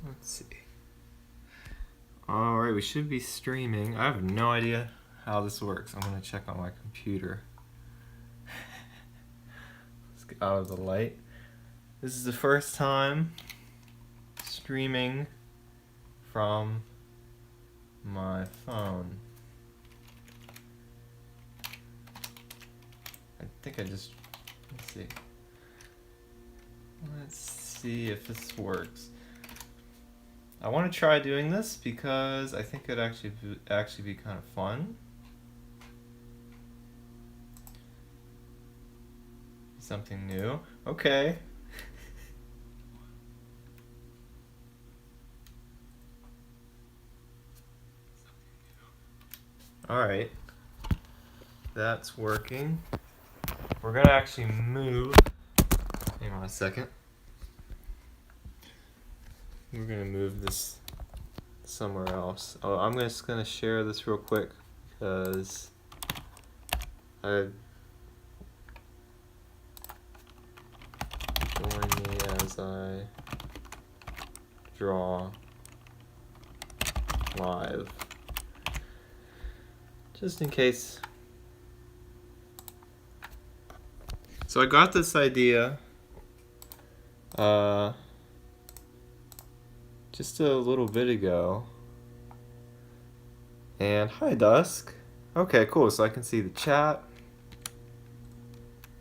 Let's see. Alright, we should be streaming. I have no idea how this works. I'm gonna check on my computer. Let's get out of the light. This is the first time streaming from my phone. I think I just, let's see. Let's see if this works. I want to try doing this because I think it'd actually be kind of fun. Something new. Okay. Alright. That's working. We're gonna actually move. Hang on a second. We're gonna move this somewhere else. Oh, I'm just gonna share this real quick because join me as I draw live, just in case. So I got this idea just a little bit ago. And hi, Dusk. Okay, cool. So I can see the chat.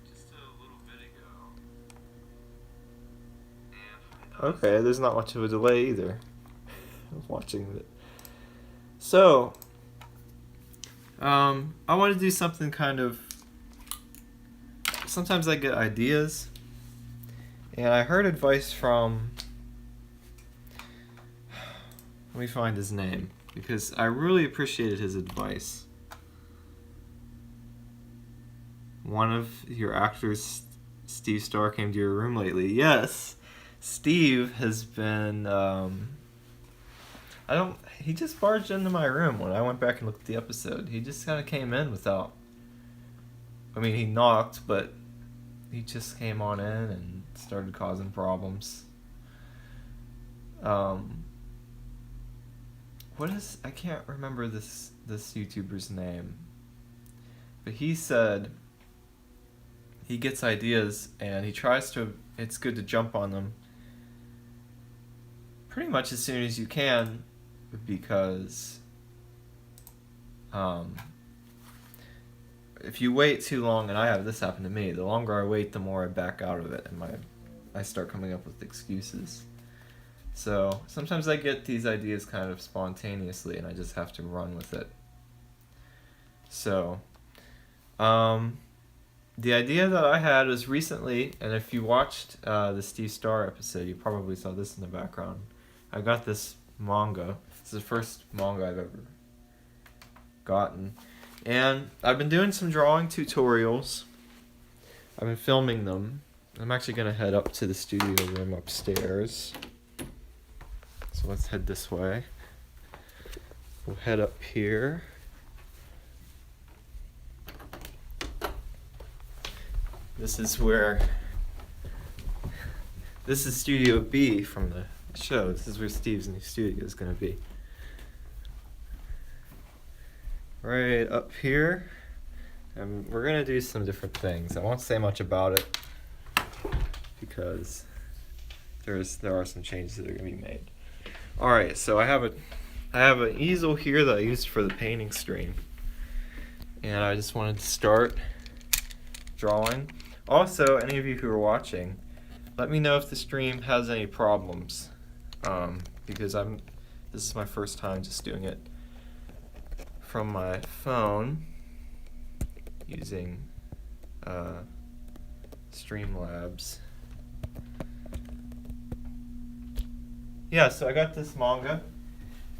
Just a little bit ago. Okay, there's not much of a delay either. I'm watching it. So, I want to do something kind of. Sometimes I get ideas, and I heard advice from. Let me find his name, because I really appreciated his advice. One of your actors, Steve Starr, came to your room lately. Yes, Steve has been, he just barged into my room when I went back and looked at the episode. He just kind of came in without, he knocked, but he just came on in and started causing problems. I can't remember this YouTuber's name, but he said he gets ideas and it's good to jump on them pretty much as soon as you can, because if you wait too long, and I have this happen to me, the longer I wait, the more I back out of it, and I start coming up with excuses. So sometimes I get these ideas kind of spontaneously, and I just have to run with it. So, the idea that I had was recently, and if you watched the Steve Starr episode, you probably saw this in the background. I got this manga. It's the first manga I've ever gotten. And I've been doing some drawing tutorials. I've been filming them. I'm actually going to head up to the studio room upstairs. So let's head this way. We'll head up here. This is Studio B from the show. This is where Steve's new studio is going to be. Right up here. And we're going to do some different things. I won't say much about it because there are some changes that are going to be made. Alright, so I have an easel here that I used for the painting stream. And I just wanted to start drawing. Also, any of you who are watching, let me know if the stream has any problems. Because this is my first time just doing it from my phone using Streamlabs. Yeah, so I got this manga,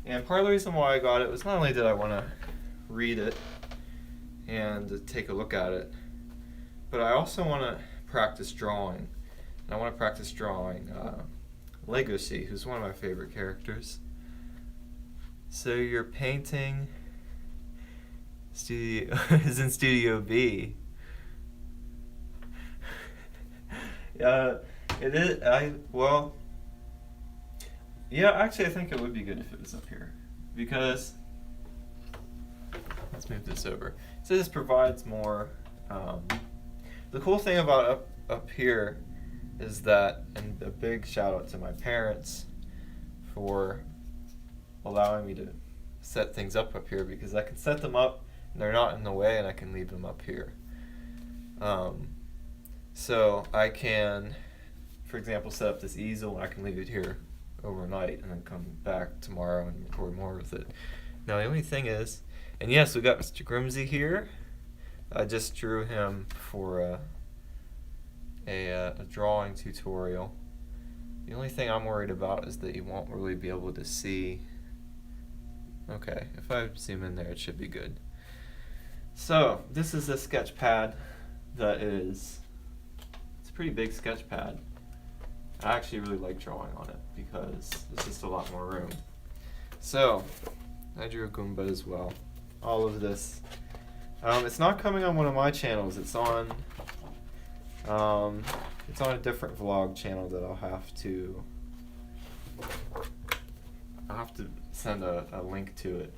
and part of the reason why I got it was not only did I want to read it and take a look at it, but I also want to practice drawing. And I want to practice drawing Legosi, who's one of my favorite characters. So your painting studio is in Studio B. It is. Yeah, actually I think it would be good if it was up here. Because, let's move this over. So this provides more, the cool thing about up here is that, and a big shout out to my parents for allowing me to set things up here, because I can set them up and they're not in the way, and I can leave them up here. So I can, for example, set up this easel and I can leave it here overnight and then come back tomorrow and record more with it. Now the only thing is, and yes, we got Mr. Grimsey here. I just drew him for a drawing tutorial. The only thing I'm worried about is that you won't really be able to see. Okay, if I zoom in there, it should be good. So this is a sketch pad that it's a pretty big sketch pad. I actually really like drawing on it because there's just a lot more room. So I drew a Goomba as well. All of this. It's not coming on one of my channels. It's on a different vlog channel that I'll have to send a link to it.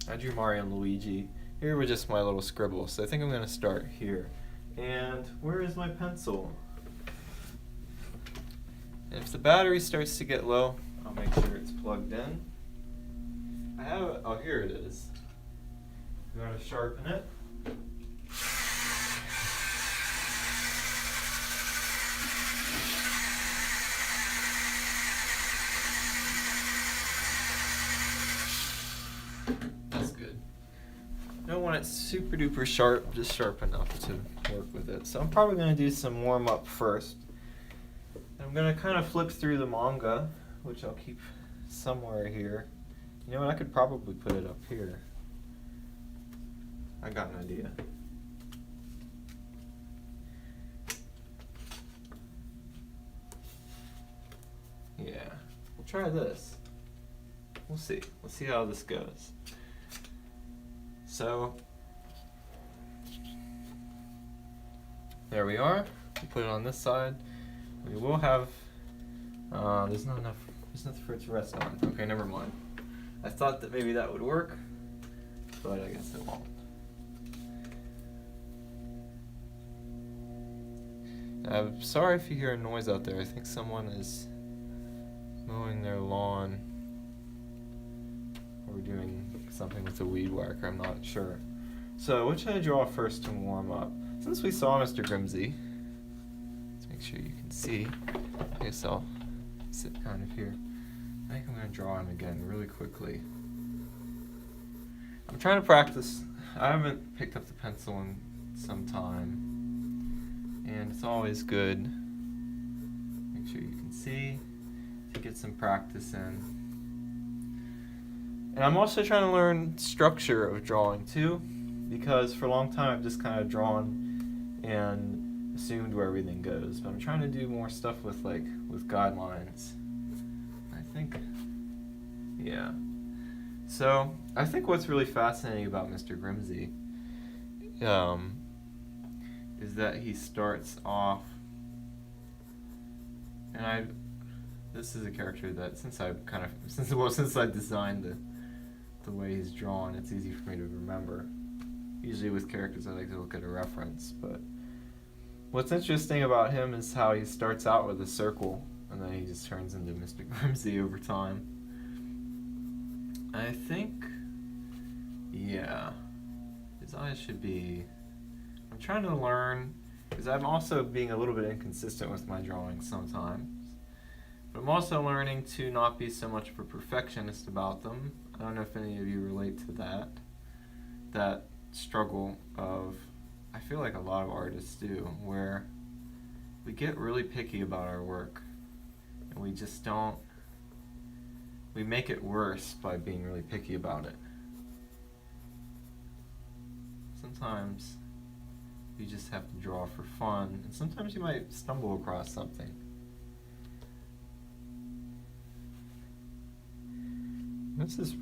I drew Mario and Luigi. Here were just my little scribbles, so I think I'm going to start here. And where is my pencil? And if the battery starts to get low, I'll make sure it's plugged in. I have it, oh, here it is. I'm going to sharpen it. I don't want it super duper sharp, just sharp enough to work with it. So I'm probably going to do some warm up first. I'm going to kind of flip through the manga, which I'll keep somewhere here. You know what, I could probably put it up here. I got an idea. Yeah, we'll try this. We'll see. Let's see how this goes. So, there we are. We put it on this side. We will have, there's nothing for it to rest on. Okay, never mind. I thought that maybe that would work, but I guess it won't. I'm sorry if you hear a noise out there. I think someone is mowing their lawn or doing something with a weed whacker, I'm not sure. So what should I draw first to warm up? Since we saw Mr. Grimsey, let's make sure you can see. I guess I'll sit kind of here. I think I'm going to draw him again really quickly. I'm trying to practice. I haven't picked up the pencil in some time, and it's always good. Make sure you can see to get some practice in. And I'm also trying to learn structure of drawing too, because for a long time I've just kind of drawn and assumed where everything goes. But I'm trying to do more stuff with guidelines. I think, yeah. So I think what's really fascinating about Mr. Grimsey is that he starts off, and this is a character that since I designed the way he's drawn, it's easy for me to remember. Usually with characters I like to look at a reference, but what's interesting about him is how he starts out with a circle and then he just turns into Mr. Grimsey over time. I think, yeah, his eyes should be, I'm trying to learn, because I'm also being a little bit inconsistent with my drawings sometimes. But I'm also learning to not be so much of a perfectionist about them. I don't know if any of you relate to that struggle of, I feel like a lot of artists do, where we get really picky about our work and we just don't, we make it worse by being really picky about it. Sometimes you just have to draw for fun, and sometimes you might stumble across something. This is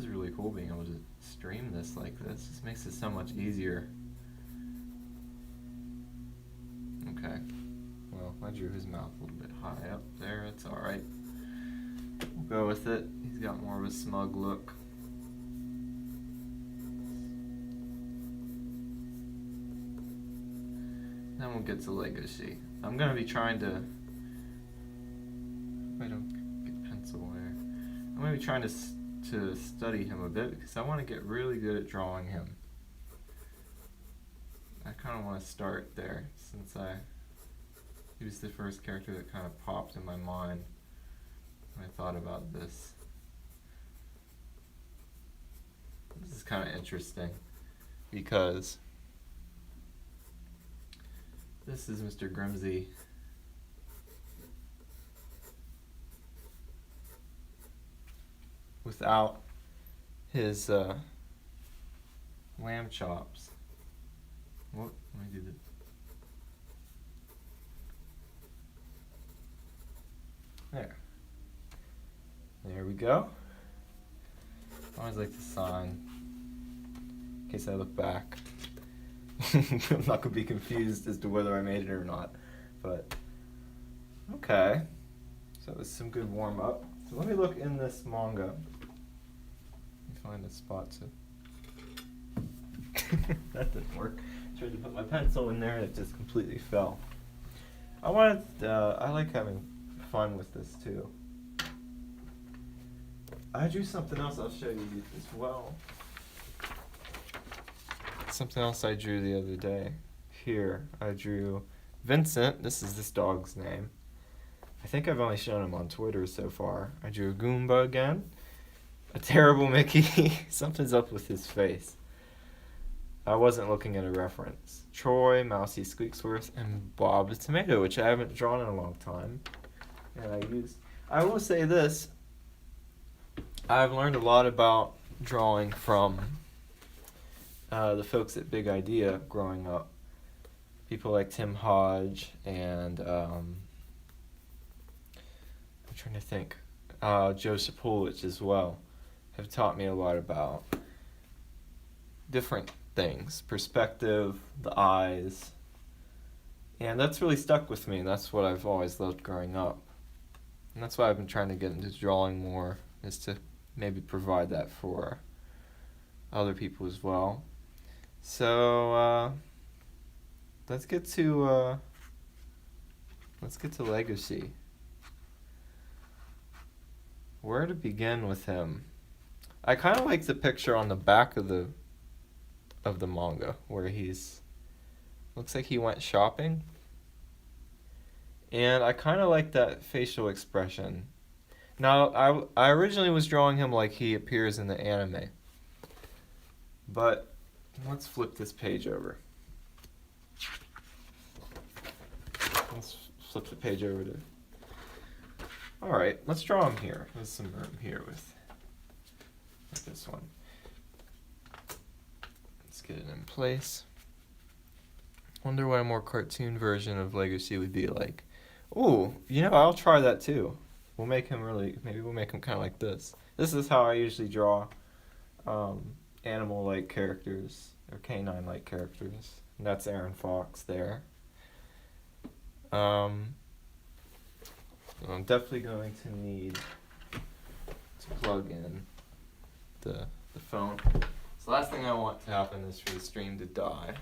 really cool being able to stream this like this. It just makes it so much easier. Okay. Well, I drew his mouth a little bit high up there. It's alright. We'll go with it. He's got more of a smug look. Then we'll get to Legosi. I'm going to be trying to... I don't get pencil there. I'm going to be trying to study him a bit because I want to get really good at drawing him. I kind of want to start there since he was the first character that kind of popped in my mind when I thought about this. This is kind of interesting because this is Mr. Grimsey. Without his lamb chops. What? Let me do this. There we go. I always like to sign in case I look back. I'm not going to be confused as to whether I made it or not. But, okay. So it was some good warm up. So let me look in this manga. Let me find a spot to... That didn't work. Tried to put my pencil in there and it just completely fell. I like having fun with this too. I drew something else I'll show you as well. Something else I drew the other day. Here, I drew Vincent. This is this dog's name. I think I've only shown him on Twitter so far. I drew a Goomba again. A terrible Mickey. Something's up with his face. I wasn't looking at a reference. Troy, Mousy Squeaksworth, and Bob the Tomato, which I haven't drawn in a long time. And I will say this. I've learned a lot about drawing from the folks at Big Idea growing up. People like Tim Hodge and I'm trying to think, Joe Sapulich as well have taught me a lot about different things, perspective, the eyes, and that's really stuck with me, and that's what I've always loved growing up. And that's why I've been trying to get into drawing more, is to maybe provide that for other people as well. So let's get to Legosi. Where to begin with him? I kind of like the picture on the back of the manga where looks like he went shopping, and I kind of like that facial expression. Now I originally was drawing him like he appears in the anime, but let's flip this page over. Let's flip the page over to... Alright, let's draw him here. There's some room here with this one. Let's get it in place. Wonder what a more cartoon version of Legosi would be like. Ooh, I'll try that too. Maybe we'll make him kind of like this. This is how I usually draw animal-like characters, or canine-like characters. And that's Aaron Fox there. I'm definitely going to need to plug in the phone. So the last thing I want to happen is for the stream to die.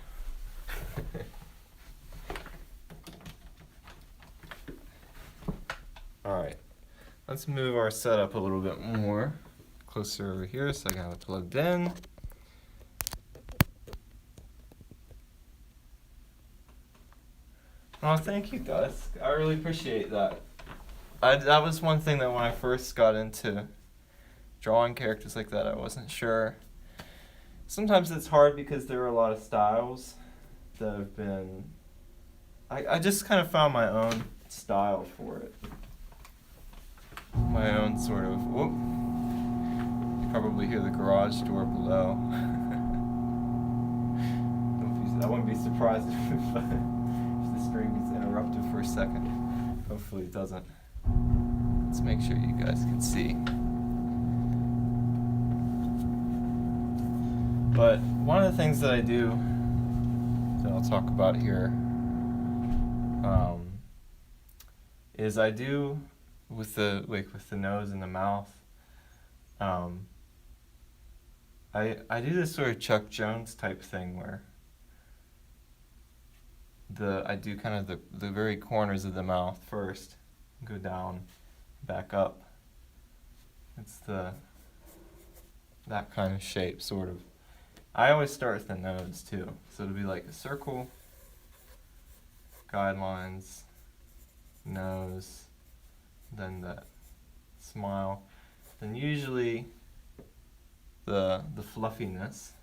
Alright, let's move our setup a little bit more closer over here so I can have it plugged in. Oh, thank you guys. I really appreciate that. That was one thing that when I first got into drawing characters like that, I wasn't sure. Sometimes it's hard because there are a lot of styles that have been... I just kind of found my own style for it. My own sort of... Whoop. You probably hear the garage door below. I wouldn't be surprised if the stream gets interrupted for a second. Hopefully it doesn't. Let's make sure you guys can see. But one of the things that I do, that I'll talk about here, is I do with the nose and the mouth. Um, I do this sort of Chuck Jones type thing where I do kind of the very corners of the mouth first, go down, back up. It's that kind of shape, sort of. I always start with the nose too, so it'll be like a circle, guidelines, nose, then that smile, then usually the fluffiness,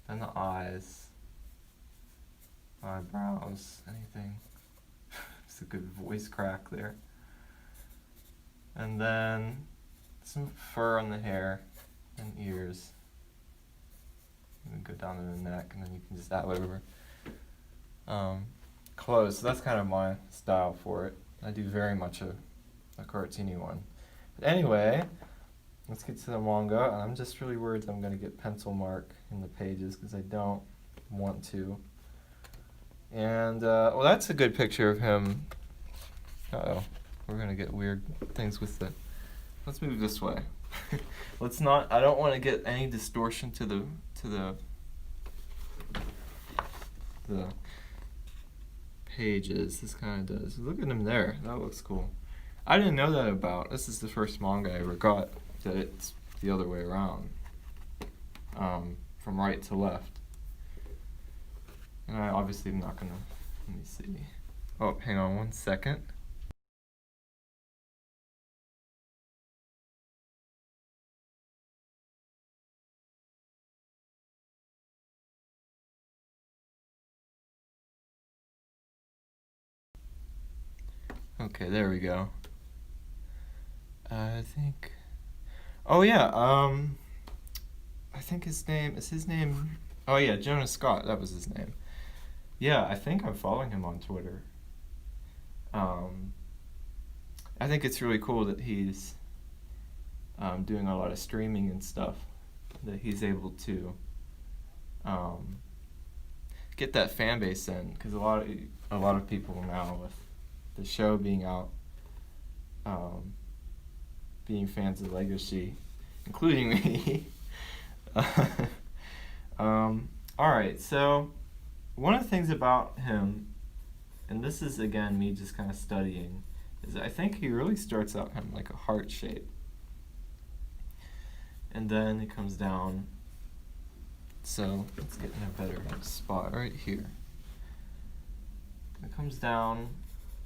then the eyes, eyebrows, anything. It's a good voice crack there. And then some fur on the hair and ears. And go down to the neck, and then you can just add whatever clothes. So that's kind of my style for it. I do very much a cartoony one. But anyway, let's get to the manga. I'm just really worried that I'm going to get pencil mark in the pages because I don't want to. And, well, that's a good picture of him. Uh-oh. We're going to get weird things with the... Let's move this way. Let's not... I don't want to get any distortion to the pages. This kind of does. Look at him there. That looks cool. I didn't know that about... This is the first manga I ever got that it's the other way around. From right to left. And I obviously am not going to... Let me see. Oh, hang on 1 second. Okay, there we go. I think... Oh yeah, I think his name... Is his name... Oh yeah, Jonas Scott, that was his name. Yeah, I think I'm following him on Twitter. I think it's really cool that he's doing a lot of streaming and stuff. That he's able to get that fan base in, because a lot of people now with the show being out, being fans of Legosi, including me. Alright, so one of the things about him, and this is again me just kind of studying, is I think he really starts out kind of like a heart shape. And then it comes down, so let's get in a better spot right here. It comes down,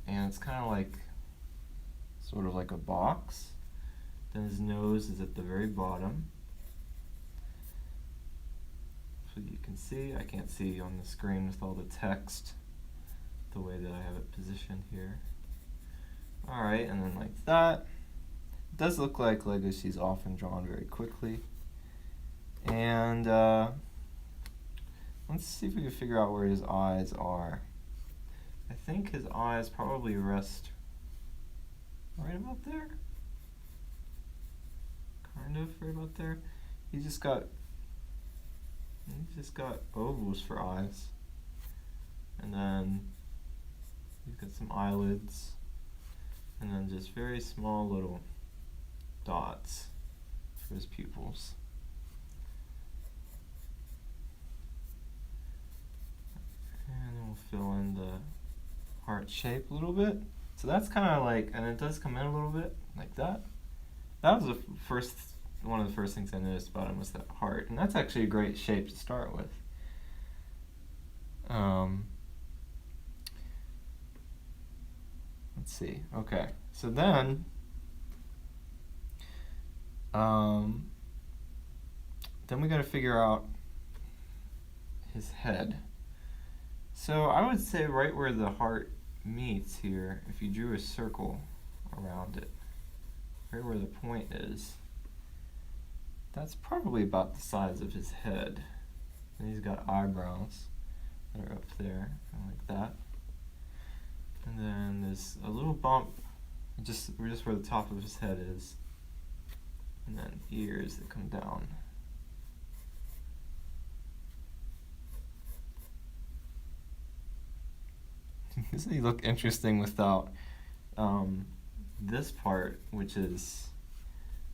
and it's kind of like, sort of like a box. Then his nose is at the very bottom. So you can see, I can't see on the screen with all the text, the way that I have it positioned here. Alright, and then like that. It does look like Legosi's often drawn very quickly. And let's see if we can figure out where his eyes are. I think his eyes probably rest right about there. Kind of right about there. He's just got ovals for eyes. And then he's got some eyelids. And then just very small little dots for his pupils. And then we'll fill in the heart shape a little bit. So that's kind of like, and it does come in a little bit like that. That was one of the first things I noticed about him was that heart, and that's actually a great shape to start with. Let's see. Okay, so then we got to figure out his head. So I would say right where the heart meets here, if you drew a circle around it, right where the point is, that's probably about the size of his head. And he's got eyebrows that are up there, kind of like that. And then there's a little bump just where the top of his head is. And then ears that come down. Doesn't he look interesting without this part, which is,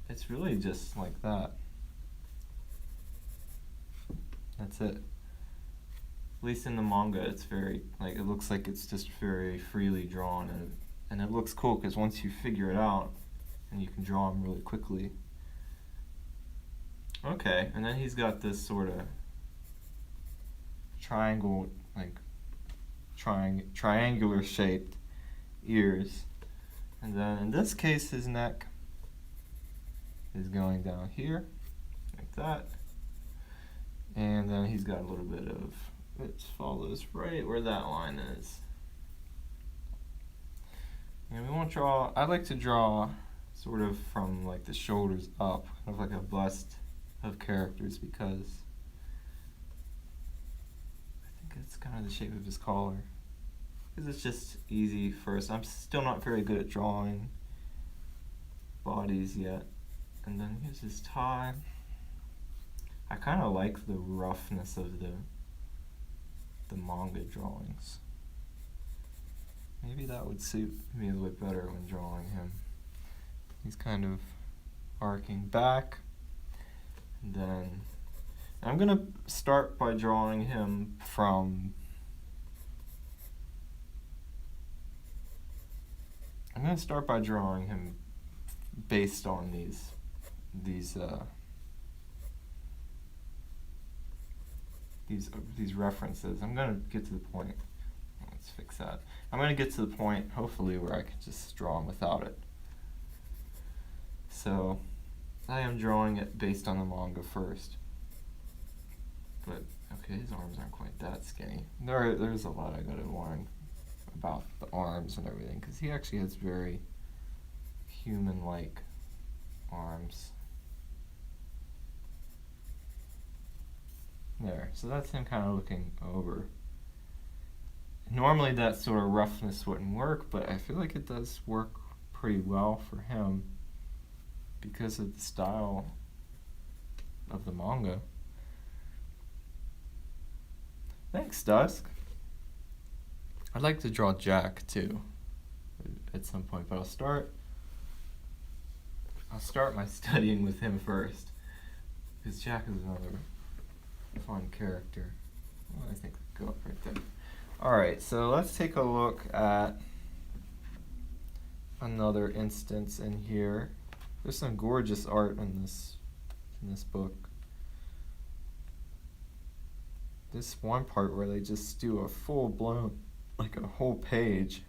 it's really just like that. That's it. At least in the manga, it's very, like, it looks like it's just very freely drawn, and it looks cool because once you figure it out, and you can draw them really quickly. Okay, and then he's got this sort of triangle, like triangular shaped ears, and then in this case his neck is going down here like that, and then he's got a little bit of, it follows right where that line is. And we won't draw, I like to draw sort of from like the shoulders up, kind of like a bust of characters, because I think it's kind of the shape of his collar. Because it's just easy first. I'm still not very good at drawing bodies yet. And then here's his tie. I kind of like the roughness of the manga drawings. Maybe that would suit me a little bit better when drawing him. He's kind of arcing back. And then I'm going to start by drawing him from, based on these references. I'm going to get to the point. Let's fix that. I'm going to get to the point, hopefully, where I can just draw him without it. So I am drawing it based on the manga first. But okay, his arms aren't quite that skinny. There's a lot I got to learn about the arms and everything, because he actually has very human-like arms. There, so that's him kind of looking over. Normally that sort of roughness wouldn't work, but I feel like it does work pretty well for him because of the style of the manga. Thanks, Dusk. I'd like to draw Jack too at some point, but I'll start my studying with him first, because Jack is another fun character. Well, I think go up right there. Alright, so let's take a look at another instance in here. There's some gorgeous art in this book. This one part where they just do a full blown, like a whole page,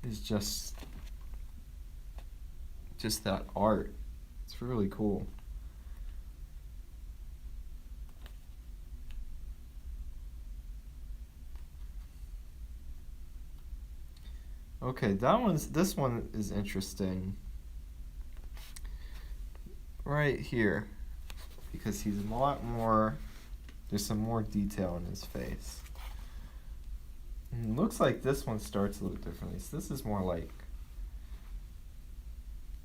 is just that art. It's really cool. Okay, this one is interesting right here, because he's a lot more, there's some more detail in his face. And it looks like this one starts a little differently. So this is more like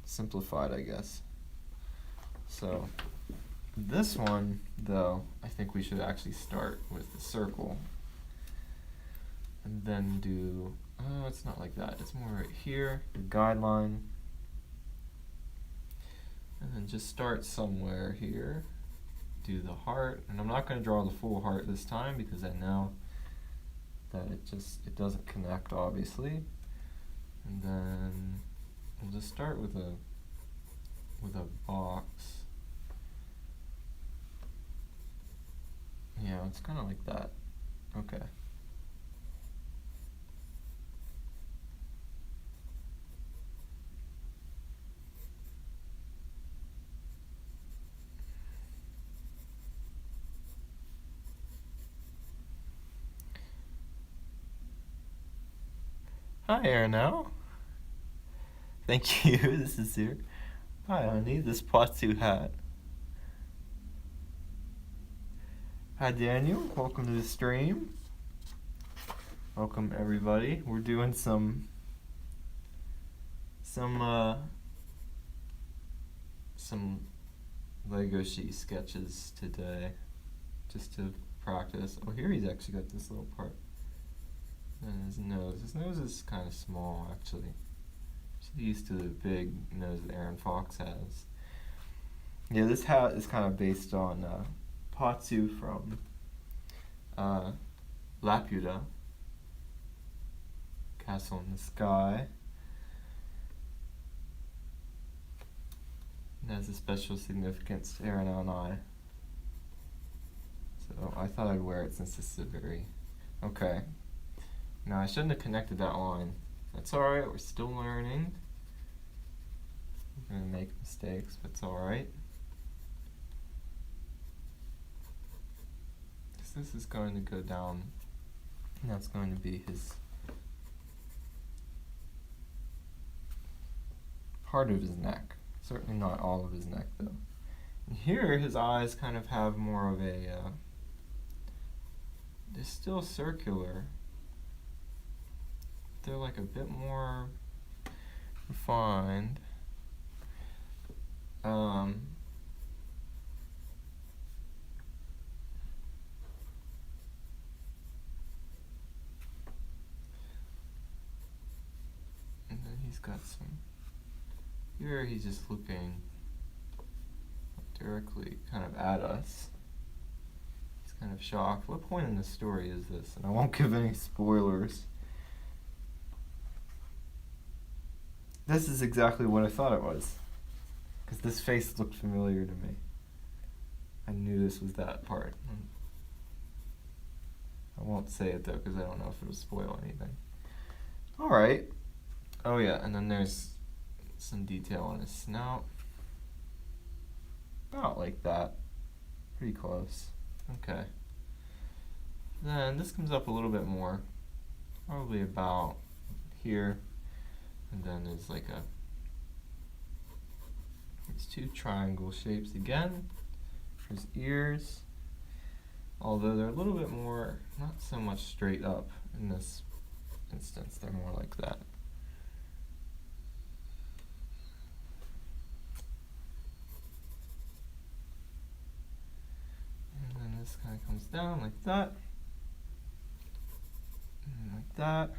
simplified, I guess. So this one, though, I think we should actually start with the circle. And then do, it's not like that. It's more right here, the guideline. And then just start somewhere here. Do the heart. And I'm not going to draw the full heart this time because I know that it doesn't connect, obviously. And then we'll just start with a box. Yeah, it's kind of like that. Okay. Hi, Arnell. Thank you. This is here. Hi, honey. This Patu hat. Hi, Daniel. Welcome to the stream. Welcome, everybody. We're doing some Legosi sketches today, just to practice. Oh, here he's actually got this little part. And his nose. His nose is kind of small, actually. used to the big nose that Aaron Fox has. Yeah, this hat is kind of based on Patsu from Laputa, Castle in the Sky. It has a special significance to Aaron and I. So I thought I'd wear it since this is a very... Okay. No, I shouldn't have connected that line. That's alright, we're still learning. We're gonna make mistakes, but it's alright. This is going to go down, and that's going to be his part of his neck. Certainly not all of his neck, though. And here, his eyes kind of have more of a, they're still circular. They're like a bit more refined. And then he's got some, here he's just looking directly kind of at us. He's kind of shocked. What point in the story is this? And I won't give any spoilers. This is exactly what I thought it was, because this face looked familiar to me. I knew this was that part. I won't say it though, because I don't know if it'll spoil anything. Alright. Oh yeah, and then there's some detail on his snout. About like that. Pretty close. Okay. Then this comes up a little bit more. Probably about here. And then there's like these two triangle shapes again. His ears. Although they're a little bit more, not so much straight up in this instance. They're more like that. And then this kind of comes down like that. And like that.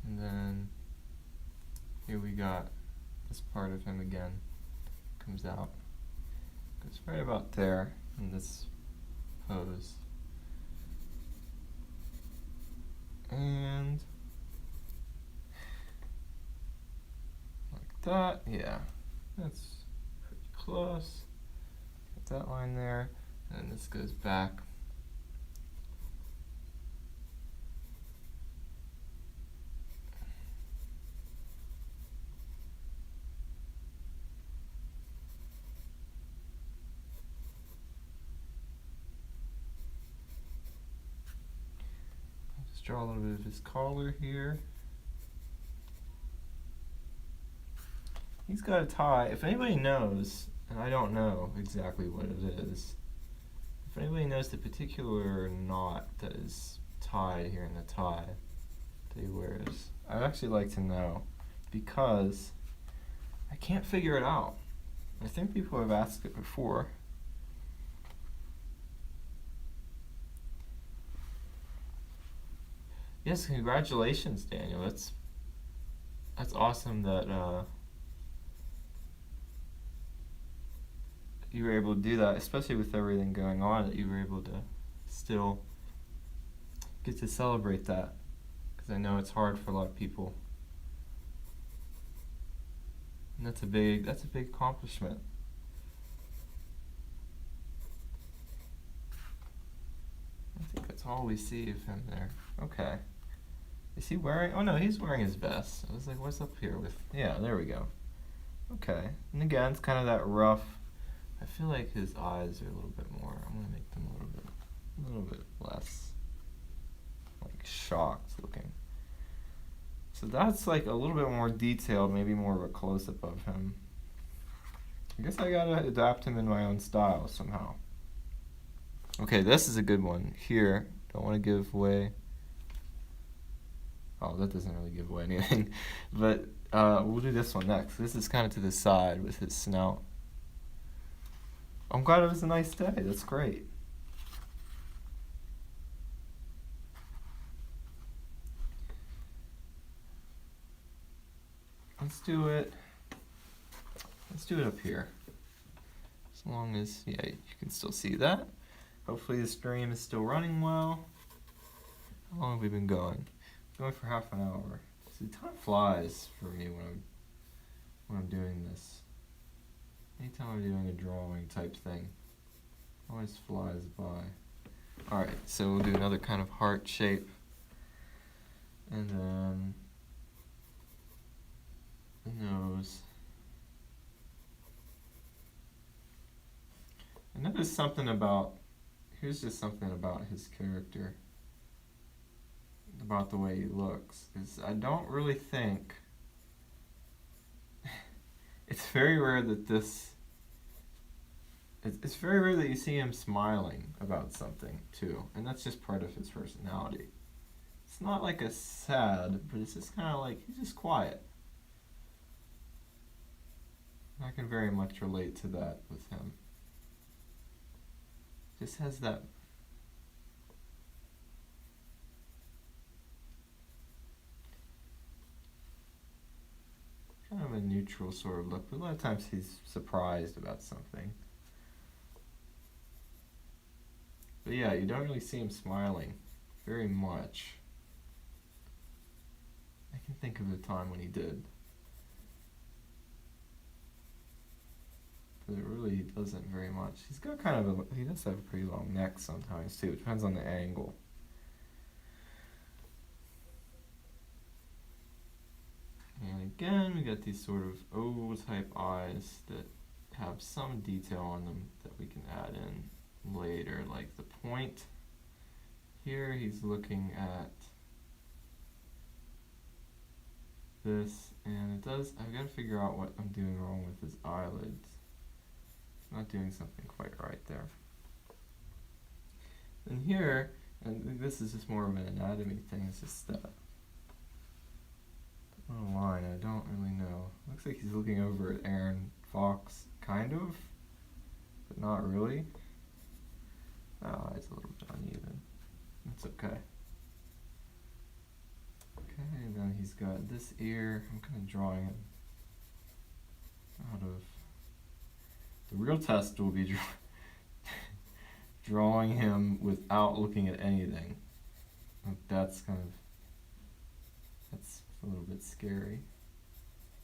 And then here we got this part of him again. Comes out. Goes right about there in this pose. And like that, yeah. That's pretty close. Get that line there. And this goes back. Draw a little bit of his collar here. He's got a tie. If anybody knows, and I don't know exactly what it is, if anybody knows the particular knot that is tied here in the tie that he wears, I'd actually like to know, because I can't figure it out. I think people have asked it before. Yes, congratulations, Daniel. That's awesome that you were able to do that, especially with everything going on, that you were able to still get to celebrate that, because I know it's hard for a lot of people. And that's a big accomplishment. I think that's all we see of him there. Okay. Is he wearing, oh no, he's wearing his vest. I was like, what's up here with, yeah, there we go. Okay, and again, it's kind of that rough, I feel like his eyes are a little bit more, I'm gonna make them a little bit less, like, shocked looking. So that's like a little bit more detailed, maybe more of a close-up of him. I guess I gotta adapt him in my own style somehow. Okay, this is a good one. Here, don't want to give away. Oh, that doesn't really give away anything. But we'll do this one next. This is kind of to the side with his snout. I'm glad it was a nice day. That's great. let's do it up here. As long as, yeah, you can still see that. Hopefully the stream is still running well. How long have we been going? Going for half an hour. See, time flies for me when I'm doing this. Anytime I'm doing a drawing type thing, always flies by. Alright, so we'll do another kind of heart shape. And then the nose. I noticed something about, here's just something about his character, about the way he looks, is I don't really think, it's very rare that it's very rare that you see him smiling about something too, and that's just part of his personality. It's not like a sad, but it's just kind of like, he's just quiet. I can very much relate to that with him. Just has that kind of a neutral sort of look, but a lot of times he's surprised about something. But yeah, you don't really see him smiling very much. I can think of a time when he did. But it really doesn't very much. He's got kind of he does have a pretty long neck sometimes too. It depends on the angle. And again, we got these sort of oval type eyes that have some detail on them that we can add in later, like the point. Here he's looking at this, and it does, I've got to figure out what I'm doing wrong with his eyelids. Not doing something quite right there. And here, and this is just more of an anatomy thing, it's just that little line, I don't really know. Looks like he's looking over at Aaron Fox, kind of, but not really. Oh, it's a little bit uneven. That's okay. Okay, and then he's got this ear. I'm kind of drawing him out of... The real test will be drawing him without looking at anything. That's kind of... That's a little bit scary.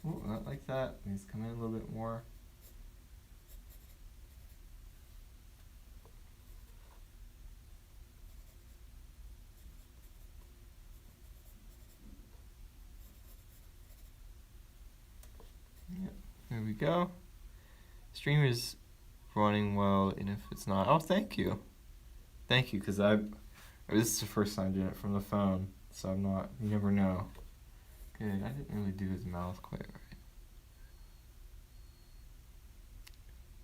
Oh, not like that. He's come in a little bit more. Yep, there we go. Stream is running well, and if it's not, oh, thank you. Thank you, because this is the first time doing it from the phone, so I'm not, you never know. Okay, I didn't really do his mouth quite right.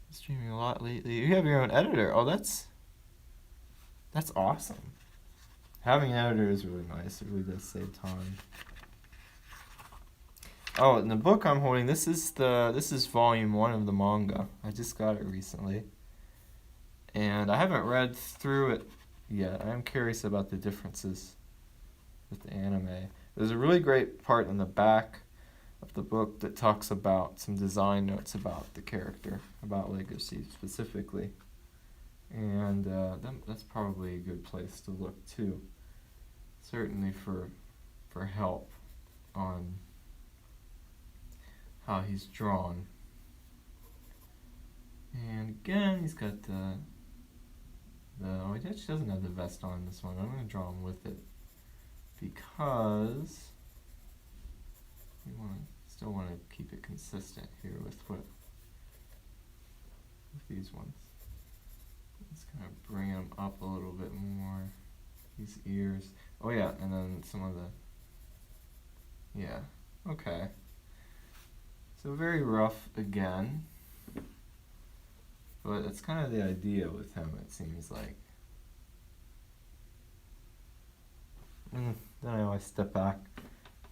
Streaming a lot lately. You have your own editor. Oh, that's awesome. Having an editor is really nice. It really does save time. Oh, and the book I'm holding, this is volume 1 of the manga. I just got it recently. And I haven't read through it yet. I am curious about the differences with the anime. There's a really great part in the back of the book that talks about some design notes about the character, about Legosi specifically. And that's probably a good place to look too. Certainly for help on how he's drawn. And again, he's got oh, he actually doesn't have the vest on this one. I'm going to draw him with it because we still want to keep it consistent here with these ones. Let's kind of bring him up a little bit more. These ears. Oh yeah, and then some of the, yeah, okay. So very rough again, but that's kind of the idea with him, it seems like. And then I always step back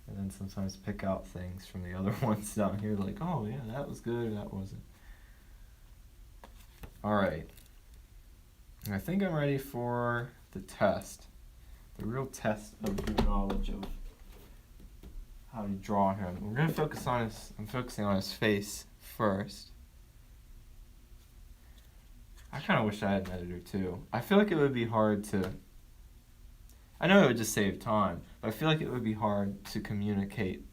and then sometimes pick out things from the other ones down here, like, oh yeah, that was good, or that wasn't. Alright, I think I'm ready for the test, the real test of your knowledge of how you draw him. We're gonna focus on his. I'm focusing on his face first. I kind of wish I had an editor too. I feel like it would be hard to. I know it would just save time, but I feel like it would be hard to communicate.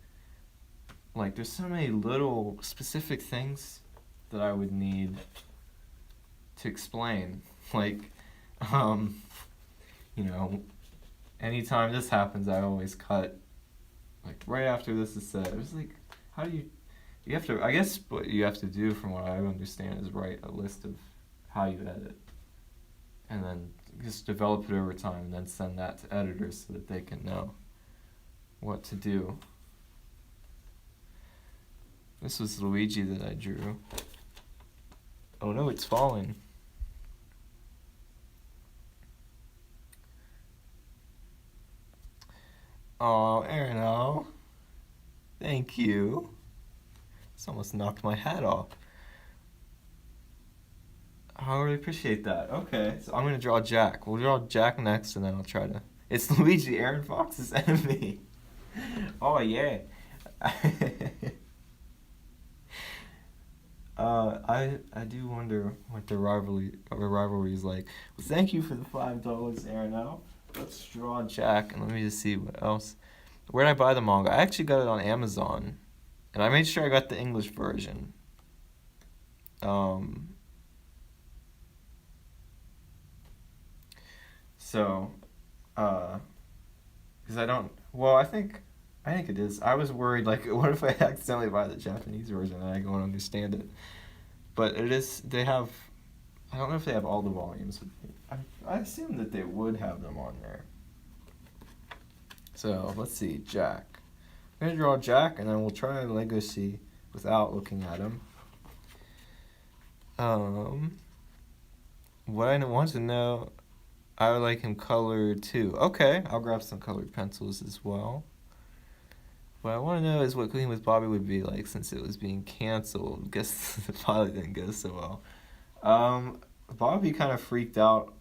Like, there's so many little specific things that I would need to explain. Like, you know, anytime this happens, I always cut. Like, right after this is said, it was like, how do you have to, I guess what you have to do from what I understand is write a list of how you edit. And then just develop it over time and then send that to editors so that they can know what to do. This was Luigi that I drew. Oh no, it's falling. Oh, Aaron, thank you. This almost knocked my hat off. I really appreciate that. Okay, so I'm gonna draw Jack. We'll draw Jack next, and then I'll try to. It's Luigi, Aaron Fox's enemy. Oh yeah. I do wonder what the rivalry is like. Well, thank you for the $5, Aaron. Let's draw Jack, and let me just see what else. Where did I buy the manga? I actually got it on Amazon, and I made sure I got the English version. So, because I don't. Well, I think it is. I was worried, like, what if I accidentally buy the Japanese version and I don't understand it? But it is. They have. I don't know if they have all the volumes. I assume that they would have them on there. So let's see, Jack. I'm gonna draw Jack, and then we'll try Legosi without looking at him. What I want to know, I would like him colored too. Okay, I'll grab some colored pencils as well. What I want to know is what Cooking with Bobby would be like since it was being canceled. Guess the pilot didn't go so well. Bobby kind of freaked out.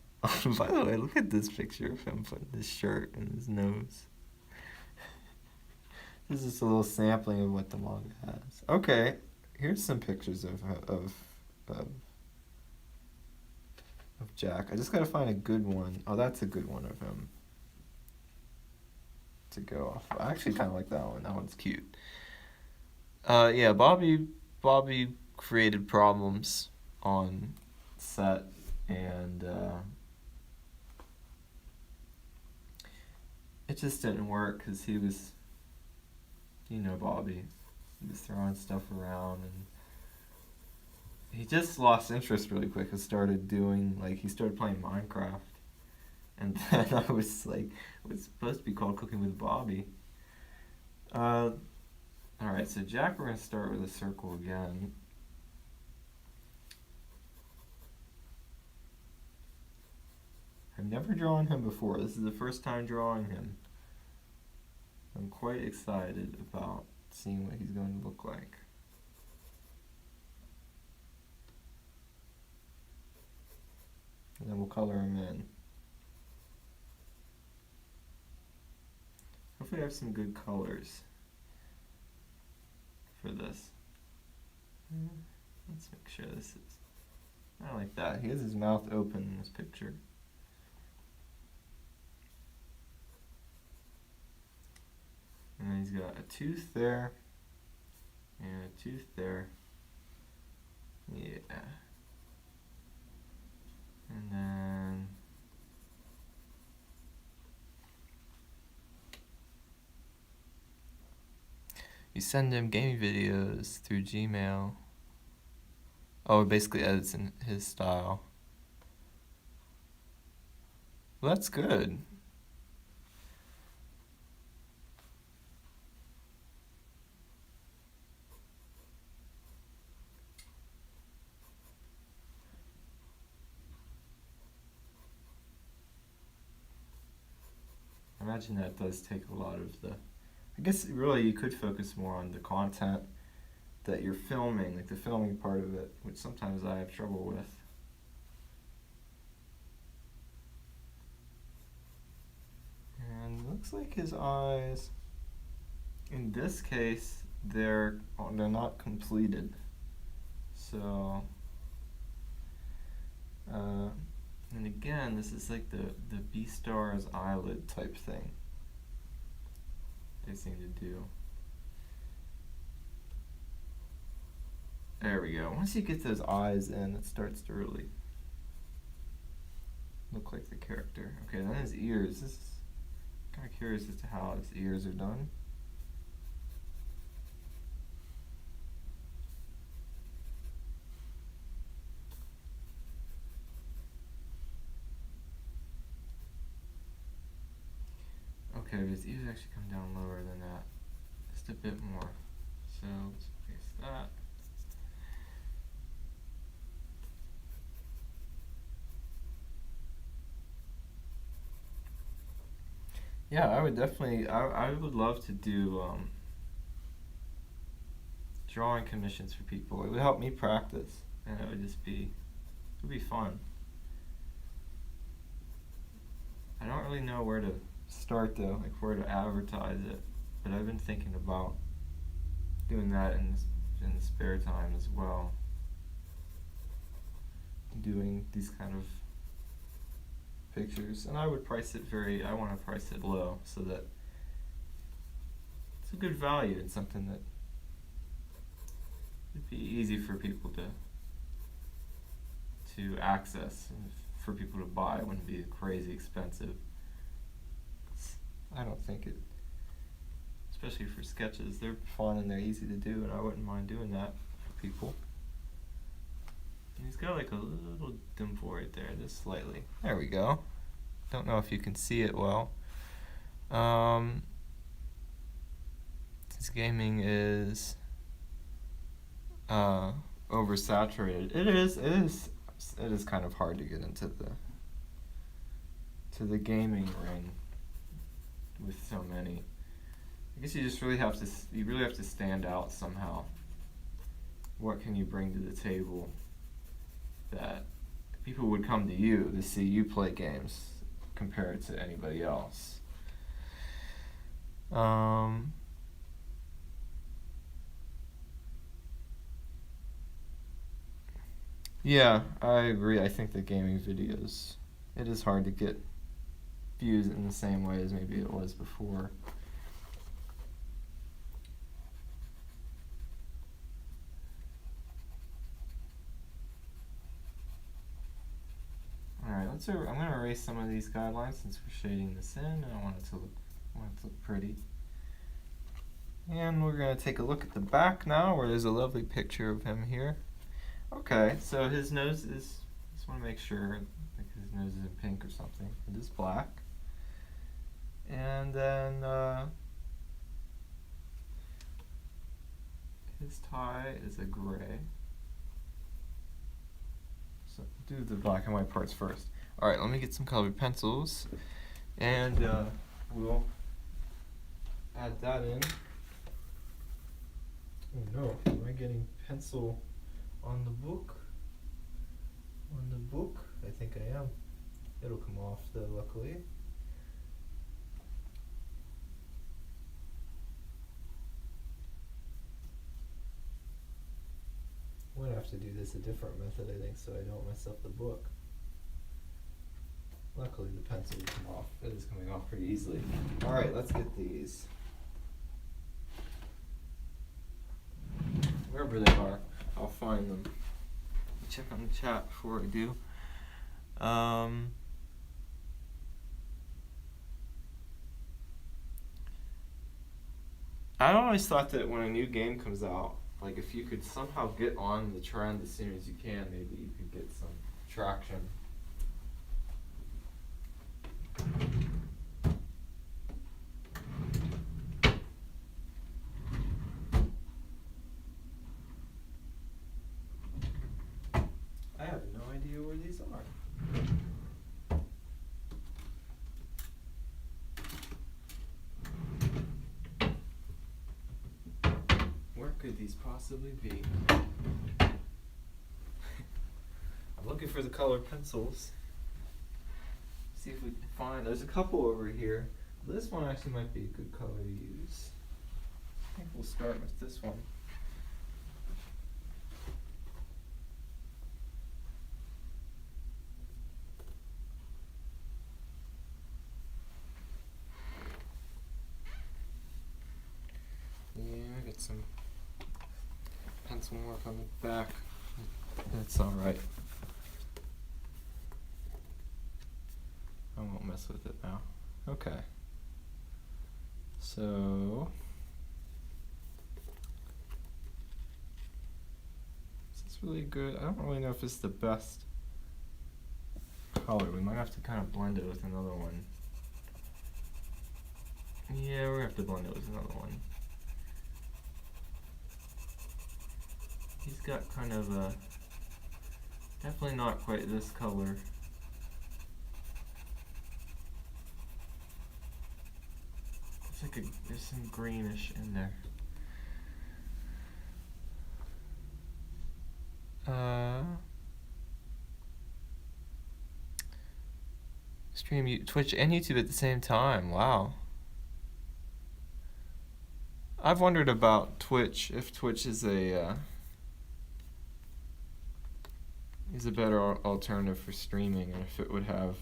By the way, look at this picture of him putting his shirt in his nose. This is just a little sampling of what the manga has. Okay, here's some pictures of Jack. I just gotta find a good one. Oh, that's a good one of him to go off. I actually kind of like that one. That one's cute. Yeah, Bobby created problems on set, and it just didn't work because he was, Bobby. He was throwing stuff around, and he just lost interest really quick and started he started playing Minecraft. And then I was like, it's supposed to be called Cooking with Bobby. Alright, so Jack, we're going to start with a circle again. I've never drawn him before. This is the first time drawing him. I'm quite excited about seeing what he's going to look like. And then we'll color him in. Hopefully I have some good colors for this. Let's make sure this is... I like that. He has his mouth open in this picture. And he's got a tooth there. And a tooth there. Yeah. And then... you send him gaming videos through Gmail. Oh, it basically edits in his style. Well, that's good. I imagine that does take a lot of the... I guess really you could focus more on the content that you're filming, like the filming part of it, which sometimes I have trouble with. And it looks like his eyes... In this case, they're not completed. So, and again, this is like the Beastars eyelid type thing they seem to do. There we go. Once you get those eyes in, it starts to really look like the character. Okay, then his ears. This is kind of curious as to how his ears are done. Okay, but his ears actually come down lower than that. Just a bit more. So let's fix that. Yeah, I would definitely, I would love to do drawing commissions for people. It would help me practice, and it would just be, it would be fun. I don't really know where to start though, like where to advertise it, but I've been thinking about doing that in the spare time as well. Doing these kind of pictures, and I would price it I want to price it low so that it's a good value. It's something that would be easy for people to access and for people to buy. It wouldn't be crazy expensive. I don't think it, especially for sketches, they're fun and they're easy to do, and I wouldn't mind doing that for people. And he's got like a little dimple right there, just slightly. There we go. Don't know if you can see it well. This gaming is oversaturated. It is kind of hard to get into the gaming ring with so many. I guess you just really have to stand out somehow. What can you bring to the table that people would come to you to see you play games compared to anybody else? Yeah, I agree. I think the gaming videos, it is hard to get views in the same way as maybe it was before. Alright, I'm going to erase some of these guidelines since we're shading this in, and I want it to look pretty. And we're going to take a look at the back now, where there's a lovely picture of him here. Okay, so his nose is, just want to make sure, like his nose is in pink or something. It is black. And then his tie is a gray. So do the black and white parts first. Alright, let me get some colored pencils, and we'll add that in. Oh no, am I getting pencil on the book? On the book? I think I am. It'll come off though, luckily. I'm gonna have to do this a different method, I think, so I don't mess up the book. Luckily the pencil will come off. It is coming off pretty easily. Alright, let's get these. Wherever they are, I'll find them. Check on the chat before I do. I always thought that when a new game comes out, like if you could somehow get on the trend as soon as you can, maybe you could get some traction. I have no idea where these are. Where could these possibly be? I'm looking for the colored pencils. See if we can find. There's a couple over here. This one actually might be a good color to use. I think we'll start with this one. Yeah, get some pencil mark on the back. That's alright. I won't mess with it now. Okay. So this is really good. I don't really know if it's the best color. We might have to kind of blend it with another one. Yeah, we're gonna have to blend it with another one. He's got kind of a, definitely not quite this color. It's like there's some greenish in there. Stream Twitch and YouTube at the same time. Wow. I've wondered about Twitch, if Twitch is a better alternative for streaming, and if it would have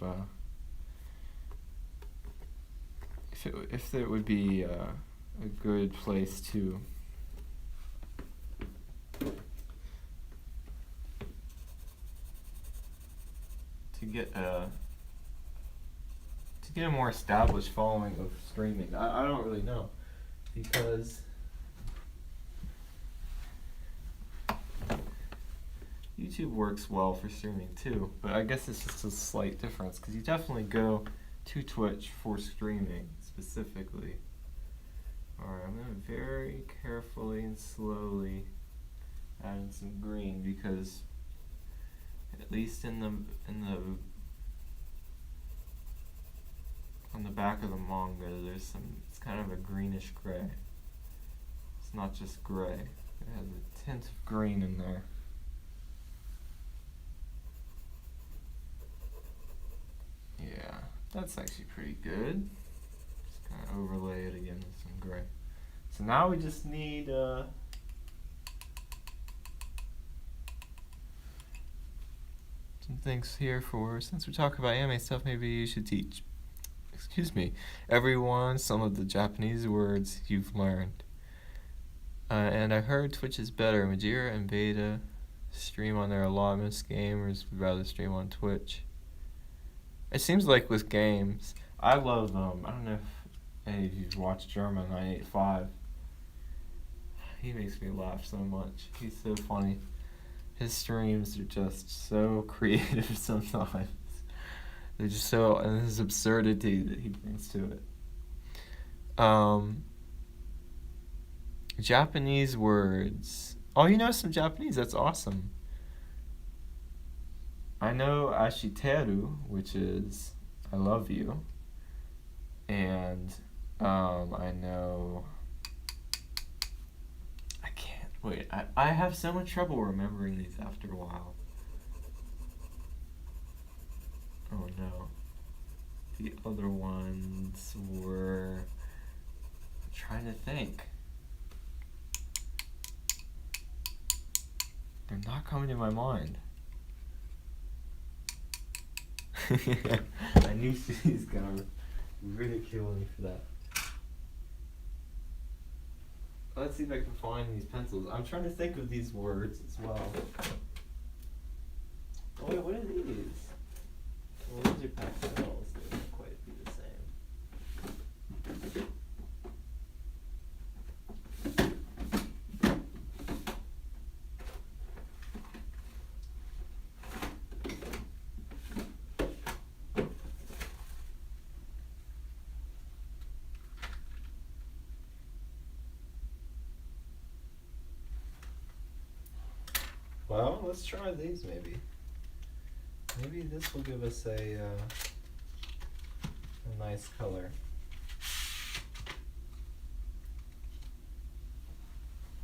if it would be a good place to get a more established following of streaming. I don't really know, because YouTube works well for streaming too, but I guess it's just a slight difference, because you definitely go to Twitch for streaming specifically. Alright, I'm going to very carefully and slowly add in some green, because at least on the back of the manga there's it's kind of a greenish gray. It's not just gray, it has a tint of green in there. Yeah, that's actually pretty good. Just kind of overlay it again with some gray. So now we just need some things here for, since we're talking about anime stuff, maybe you should teach, excuse me, everyone some of the Japanese words you've learned. And I heard Twitch is better. Majira and Beta stream on there a lot. Most gamers would rather stream on Twitch. It seems like with games, I love, I don't know if any of you've watched German 985. He makes me laugh so much. He's so funny. His streams are just so creative sometimes. They're just so, and his absurdity that he brings to it. Japanese words. Oh, you know some Japanese, that's awesome. I know ashiteru, which is I love you, and I know, I can't wait. I have so much trouble remembering these after a while. Oh no. The other ones were, I'm trying to think. They're not coming to my mind. I knew she's gonna ridicule me for that. Let's see if I can find these pencils. I'm trying to think of these words as well. Oh wait, what are these? Well, these are pastels. They don't quite be the same. Well, let's try these maybe. Maybe this will give us a nice color.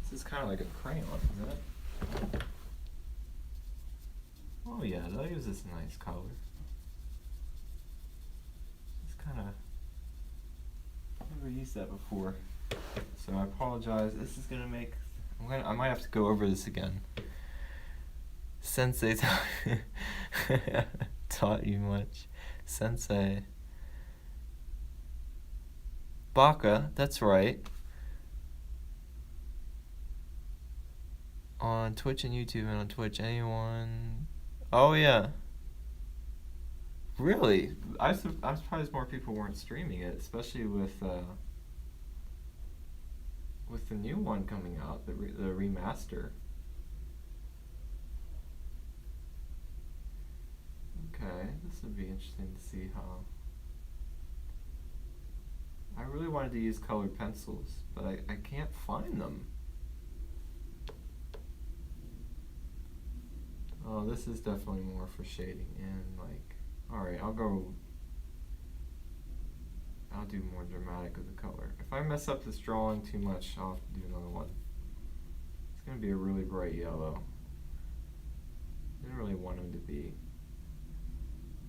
This is kind of like a crayon, isn't it? Oh yeah, that gives us a nice color. It's kind of, I've never used that before. So I apologize. This is gonna make. I might have to go over this again. Sensei taught you much. Sensei. Baka, that's right. On Twitch and YouTube and on Twitch, anyone? Oh yeah. Really? I'm surprised more people weren't streaming it, especially with the new one coming out, the remaster. Okay, this would be interesting to see how. I really wanted to use colored pencils, but I can't find them. Oh, this is definitely more for shading and like, alright, I'll do more dramatic with the color. If I mess up this drawing too much, I'll have to do another one. It's gonna be a really bright yellow. Didn't really want him to be,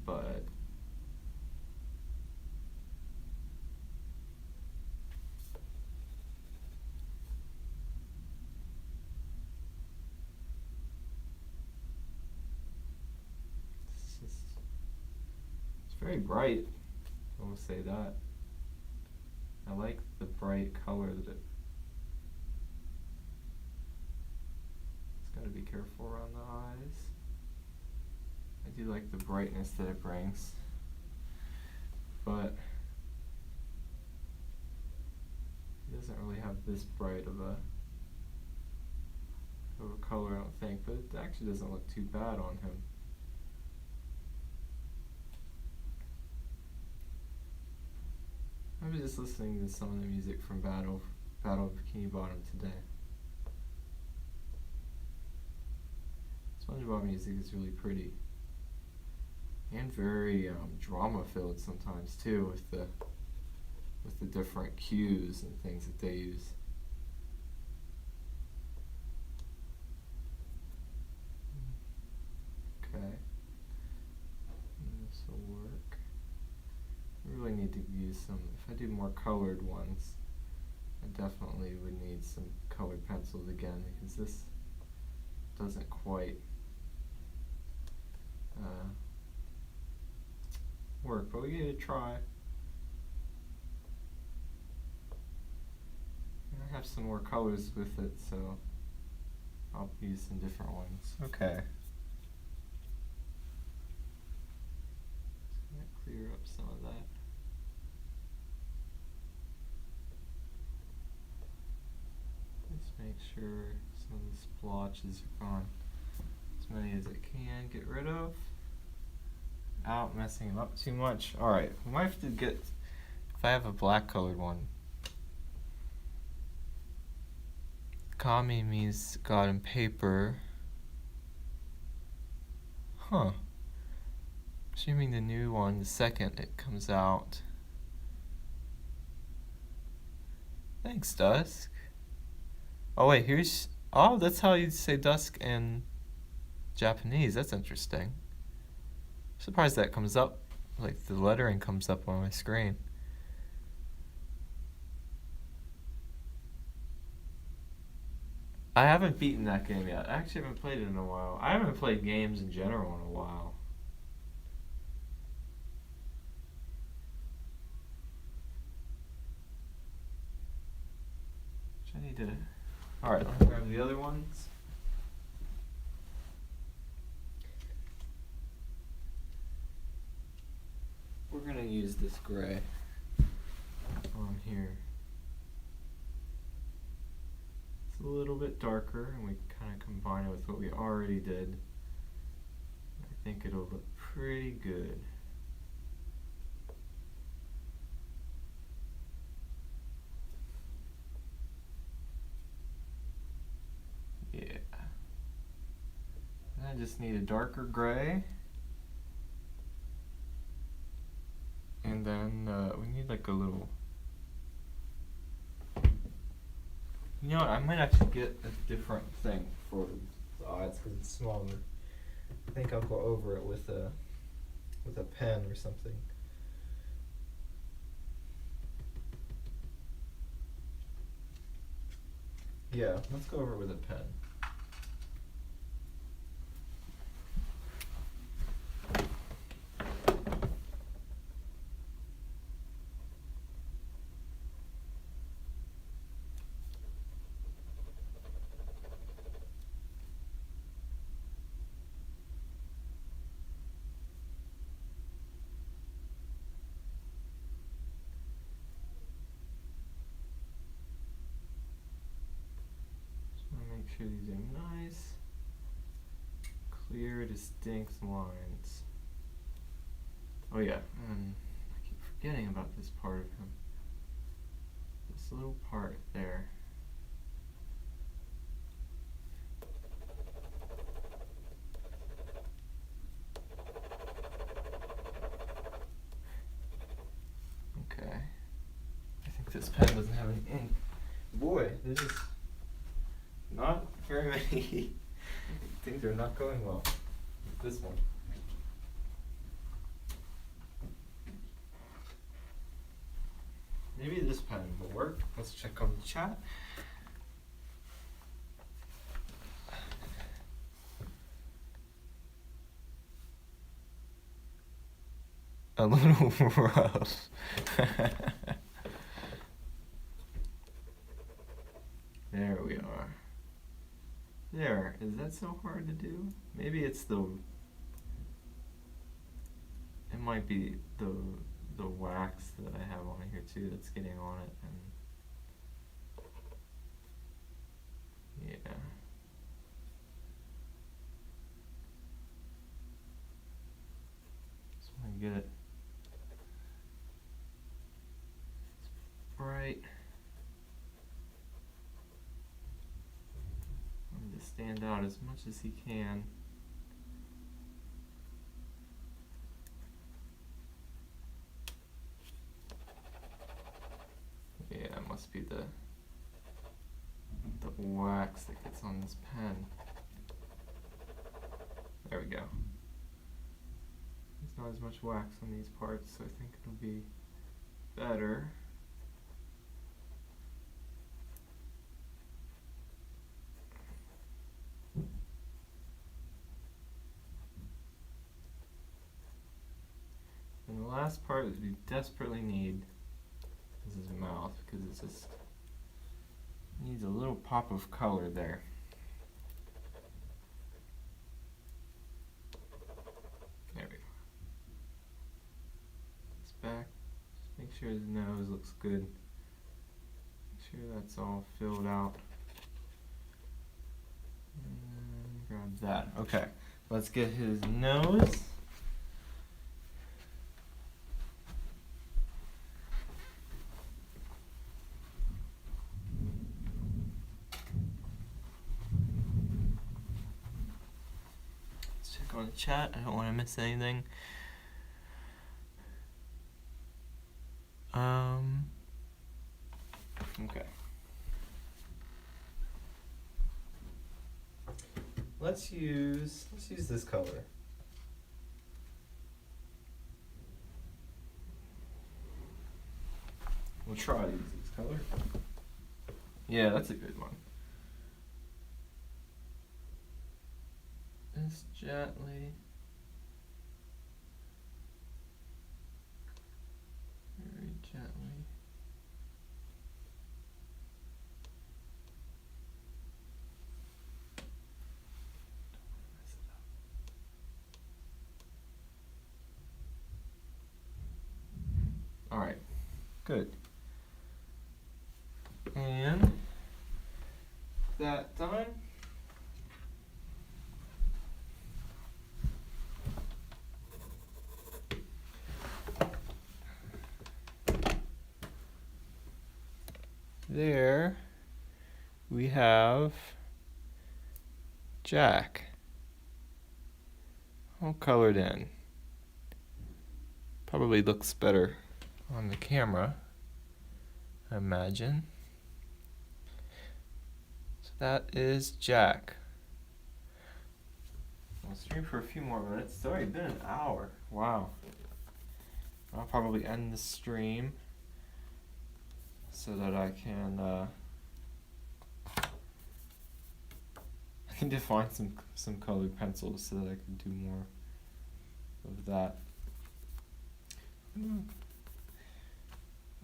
but it's very bright. I will say that. I like the bright color that it. It's gotta be careful around the eyes. I do like the brightness that it brings, but he doesn't really have this bright of a color, I don't think, but it actually doesn't look too bad on him. I was just listening to some of the music from Battle of Bikini Bottom today. SpongeBob music is really pretty and very drama filled sometimes too, with the different cues and things that they use. Okay, this will work. I really need to use some. If I do more colored ones, I definitely would need some colored pencils again, because this doesn't quite work, but we need to try. I have some more colors with it, so I'll use some different ones. Okay. Just gonna clear up some of that. Let's make sure some of the splotches are gone. As many as it can get rid of. Without messing them up too much. Alright, we might have to get, if I have a black colored one. Kami means God in paper. Huh. Assuming the new one, the second it comes out. Thanks, Dusk. Oh wait, here's, oh, that's how you say dusk in Japanese. That's interesting. I'm surprised that comes up, like the lettering comes up on my screen. I haven't beaten that game yet. I actually haven't played it in a while. I haven't played games in general in a while. Which I need to. Alright, let me grab the other ones. We're gonna use this gray on here. It's a little bit darker, and we kind of combine it with what we already did. I think it'll look pretty good. Yeah. And I just need a darker gray. And then we need like a little. You know what? I might actually get a different thing for the eyes because it's smaller. I think I'll go over it with a pen or something. Yeah, let's go over with a pen. Make sure these are nice, clear, distinct lines. Oh yeah, I keep forgetting about this part of him. This little part there. Okay. I think this pen doesn't have any ink. Boy, this is not very many things are not going well with this one. Maybe this pen will work. Let's check on the chat. A little rough. There we are. There, is that so hard to do? Maybe it's it might be the wax that I have on here too that's getting on it, and yeah. Just want to get it bright. To stand out as much as he can. Yeah, it must be the wax that gets on this pen. There we go. There's not as much wax on these parts, so I think it'll be better. And the last part that we desperately need is his mouth, because it just needs a little pop of color there. There we go. His back, just make sure his nose looks good. Make sure that's all filled out. And grab that. Okay, let's get his nose. On the chat, I don't want to miss anything. Okay. Let's use this color. We'll try to use this color. Yeah, that's a good one. Just gently. Very gently. Don't mess it up. All right, good. And that done. There we have Jack, all colored in. Probably looks better on the camera, I imagine. So that is Jack. I'll stream for a few more minutes. It's already been an hour. Wow. I'll probably end the stream so that I can I need to find some colored pencils so that I can do more of that.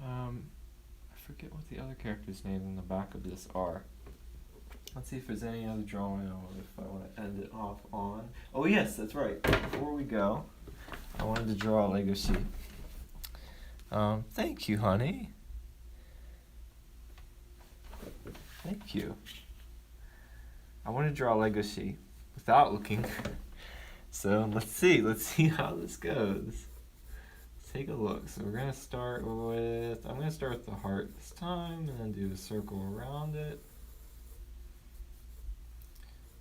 I forget what the other characters' names on the back of this are. Let's see if there's any other drawing if I want to end it off on. Oh yes, that's right. Before we go, I wanted to draw a Legosi. Thank you, honey. Thank you. I want to draw a Legosi without looking. So let's see how this goes. Let's take a look. So we're gonna start with, I'm gonna start with the heart this time, and then do a circle around it.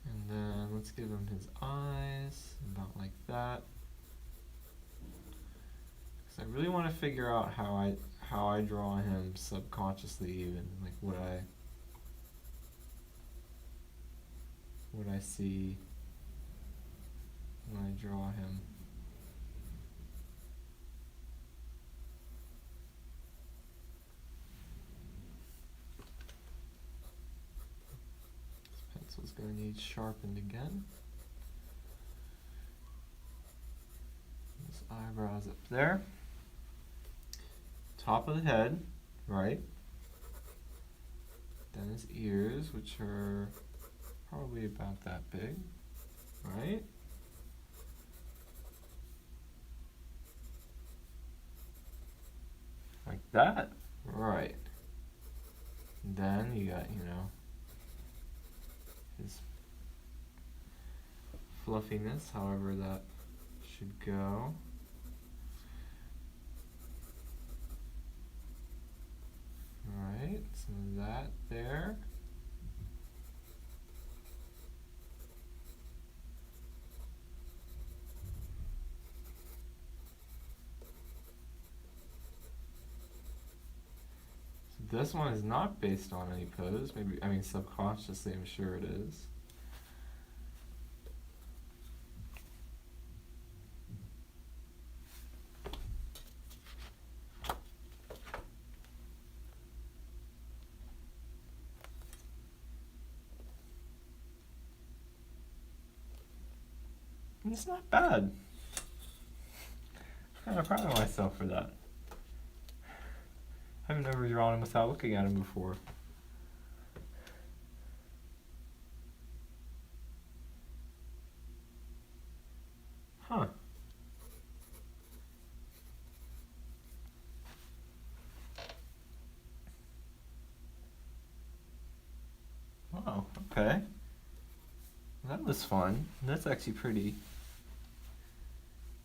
And then let's give him his eyes, about like that. Because I really want to figure out how I draw him subconsciously, even like what I see when I draw him. This pencil's going to need sharpened again. His eyebrows up there. Top of the head, right? Then his ears, which are probably about that big, right? Like that, right? And then you got, his fluffiness, however that should go. Alright, some of that there. So this one is not based on any pose. Maybe, subconsciously I'm sure it is. It's not bad. I'm kind of proud of myself for that. I've never drawn him without looking at him before. Huh. Wow, okay. That was fun. That's actually pretty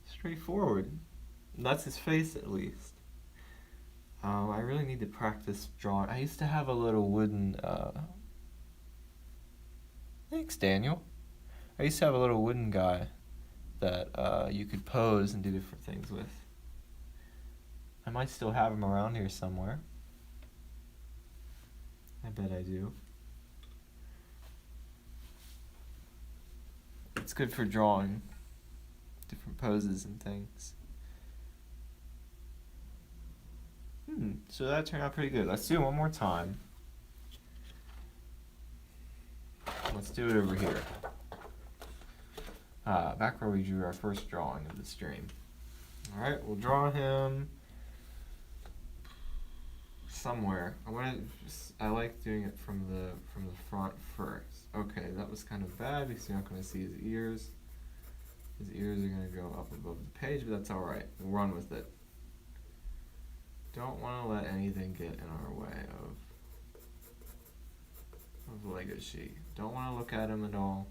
straightforward. That's his face, at least. I really need to practice drawing. I used to have a little wooden, thanks, Daniel. I used to have a little wooden guy that you could pose and do different things with. I might still have him around here somewhere. I bet I do. It's good for drawing different poses and things. So that turned out pretty good. Let's do it one more time. Let's do it over here. Back where we drew our first drawing of the stream. Alright, we'll draw him somewhere. I like doing it from the front first. Okay, that was kind of bad because you're not going to see his ears. His ears are going to go up above the page, but that's alright. We'll run with it. Don't want to let anything get in our way of Legosi. Don't want to look at him at all.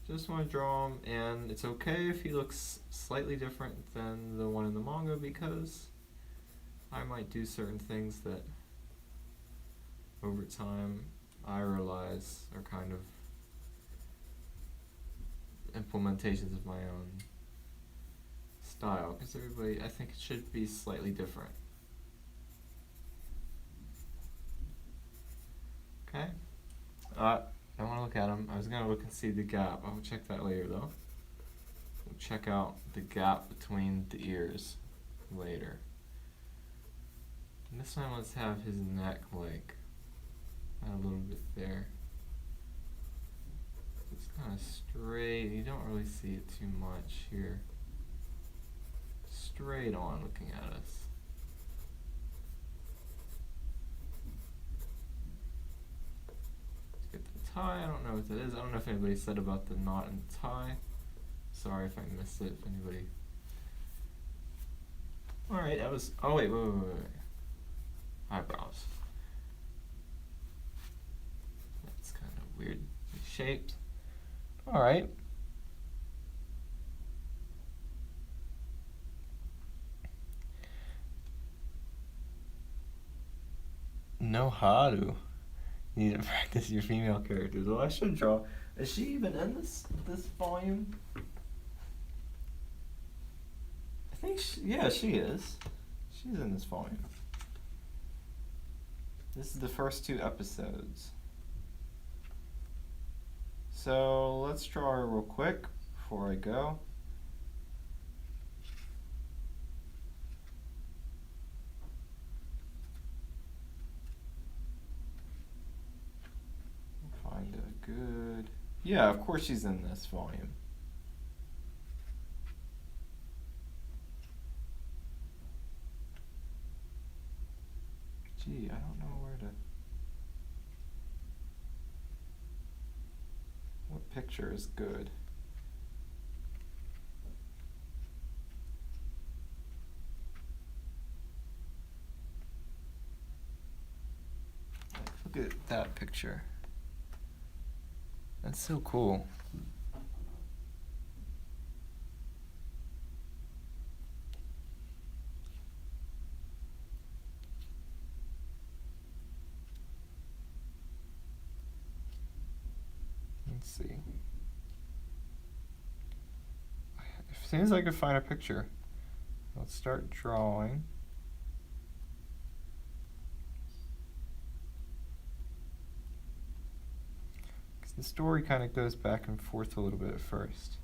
Just want to draw him, and it's okay if he looks slightly different than the one in the manga, because I might do certain things that over time I realize are kind of implementations of my own style, because I think it should be slightly different. Okay? I don't want to look at him. I was going to look and see the gap. I'll check that later though. We'll check out the gap between the ears later. And this time let's have his neck like Add a little bit there. It's kind of straight. You don't really see it too much here. Straight on looking at us. Let's get the tie. I don't know what that is. I don't know if anybody said about the knot and the tie. Sorry if I missed it. If anybody. All right, that was. Oh wait. Eyebrows. That's kind of weird shaped. All right. Know how to. You need to practice your female characters. Well, I should draw. Is she even in this volume? I think yeah, she is. She's in this volume. This is the first 2 episodes. So let's draw her real quick before I go. Find a good. Yeah, of course she's in this volume. Gee, I don't know where to. What picture is good? Like, look at that picture. That's so cool. Let's see. As soon as I can find a picture, let's start drawing. Because the story kind of goes back and forth a little bit at first.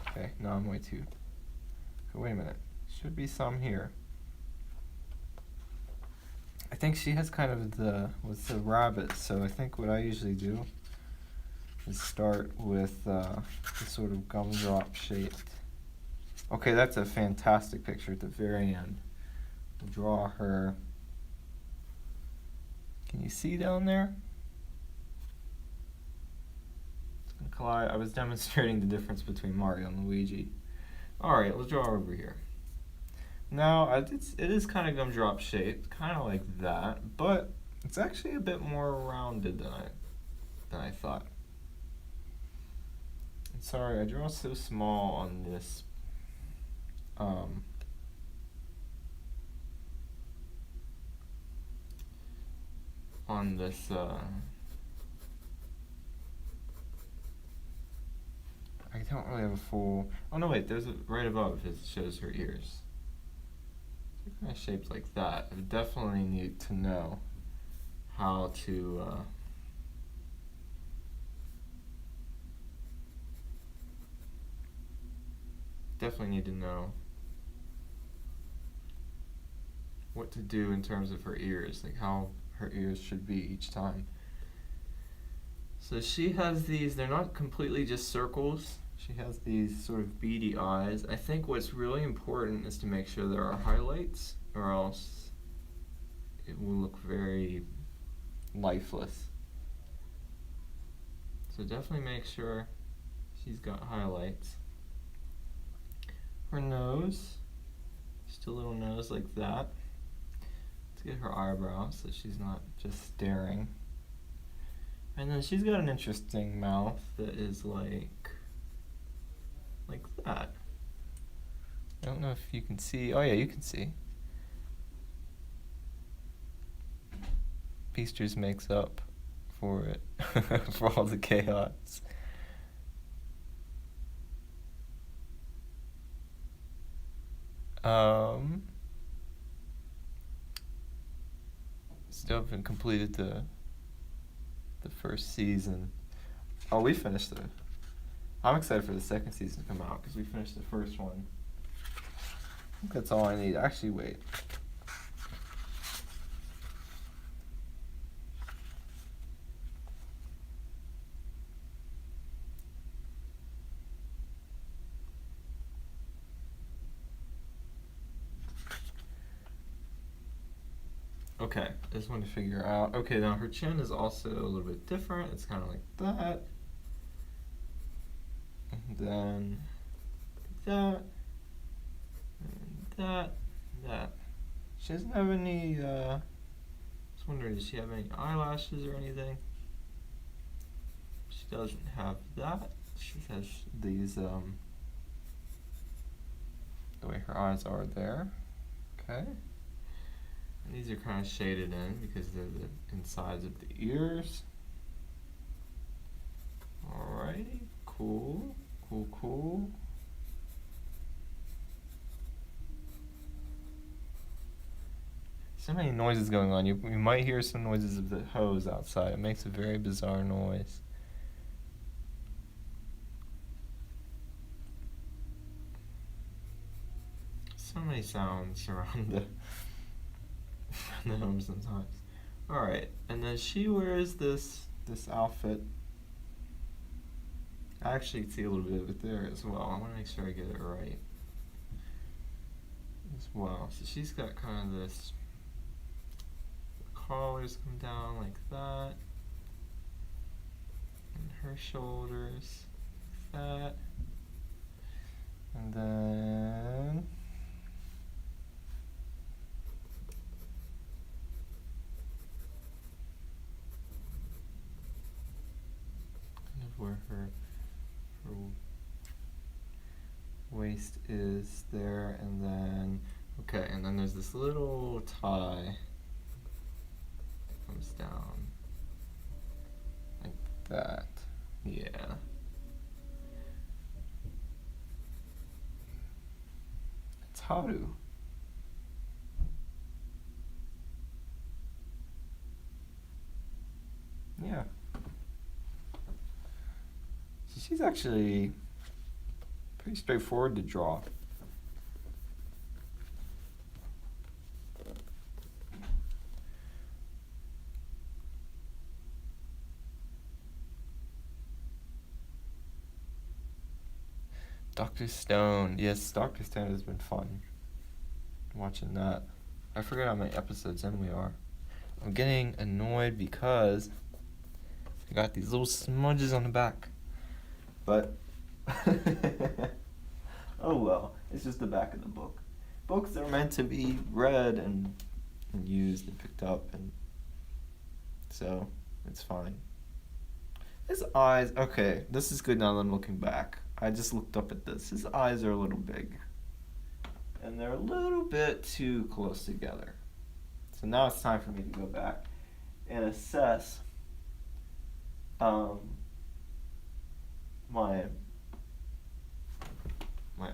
Okay, no, I'm way too. Okay, wait a minute. Should be some here. I think she has kind of the rabbit, so I think what I usually do is start with the sort of gumdrop shaped. Okay, that's a fantastic picture at the very end. We'll draw her. Can you see down there? It's gonna collide. I was demonstrating the difference between Mario and Luigi. All right, let's draw over here. Now, it is kind of gumdrop shaped, kind of like that, but it's actually a bit more rounded than I thought. Sorry, I draw so small on this. I don't really have a full. Oh no, wait. There's right above it shows her ears. They're kind of shaped like that. I definitely need to know how to. Definitely need to know what to do in terms of her ears, like how her ears should be each time. So she has these, they're not completely just circles. She has these sort of beady eyes. I think what's really important is to make sure there are highlights, or else it will look very lifeless. So definitely make sure she's got highlights. Her nose, just a little nose like that. Let's get her eyebrows so she's not just staring. And then she's got an interesting mouth that is like that. I don't know if you can see. Oh yeah, you can see. Beastars makes up for it, for all the chaos. Still haven't completed the first season. Oh, we finished it. I'm excited for the second season to come out because we finished the first one. I think that's all I need. Actually, wait. Okay, I just want to figure out. Okay, now her chin is also a little bit different. It's kind of like that. And then that. And that. That. She doesn't have any, I was wondering, does she have any eyelashes or anything? She doesn't have that. She has these, the way her eyes are there. Okay. And these are kind of shaded in because they're the insides of the ears. Alrighty, cool, cool, cool. So many noises going on. You might hear some noises of the hose outside. It makes a very bizarre noise. So many sounds around the home sometimes. Alright, and then she wears this outfit. I actually see a little bit of it there as well. I want to make sure I get it right as well. So she's got kind of this, collars come down like that, and her shoulders like that, and then kind of where her waist is there, and then okay, and then there's this little tie that comes down like that. Yeah. It's Haru. Yeah. So she's actually pretty straightforward to draw. Dr. Stone. Yes, Dr. Stone has been fun watching that. I forget how many episodes in we are. I'm getting annoyed because I got these little smudges on the back. But oh well, it's just the back of the book. Books are meant to be read and used and picked up, and so it's fine. His eyes, okay, this is good now that I'm looking back. I just looked up at this. His eyes are a little big. And they're a little bit too close together. So now it's time for me to go back and assess my